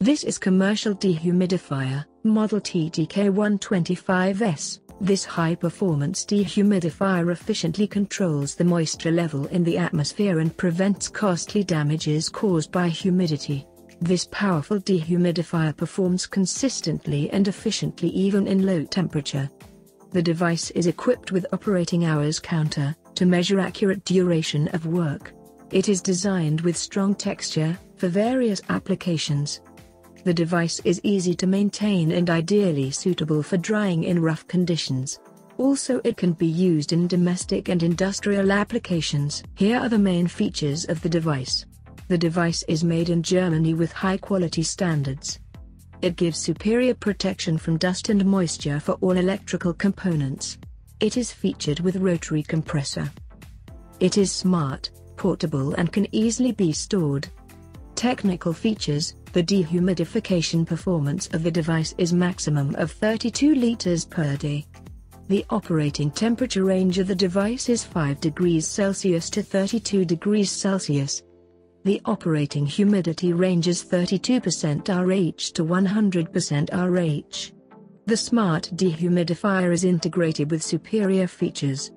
This is Commercial Dehumidifier, model TDK125S. This high-performance dehumidifier efficiently controls the moisture level in the atmosphere and prevents costly damages caused by humidity. This powerful dehumidifier performs consistently and efficiently even in low temperature. The device is equipped with operating hours counter, to measure accurate duration of work. It is designed with strong texture, for various applications. The device is easy to maintain and ideally suitable for drying in rough conditions. Also, it can be used in domestic and industrial applications. Here are the main features of the device. The device is made in Germany with high-quality standards. It gives superior protection from dust and moisture for all electrical components. It is featured with rotary compressor. It is smart, portable and can easily be stored. Technical features: the dehumidification performance of the device is maximum of 32 liters per day. The operating temperature range of the device is 5 degrees Celsius to 32 degrees Celsius. The operating humidity range is 32% RH to 100% RH. The smart dehumidifier is integrated with superior features.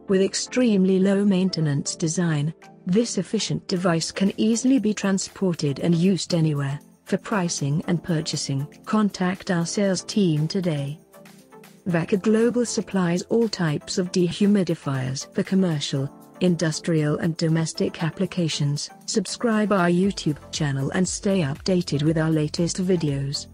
With extremely low maintenance design, this efficient device can easily be transported and used anywhere. For pricing and purchasing, contact our sales team today. Vaca Global supplies all types of dehumidifiers for commercial, industrial and domestic applications. Subscribe our YouTube channel and stay updated with our latest videos.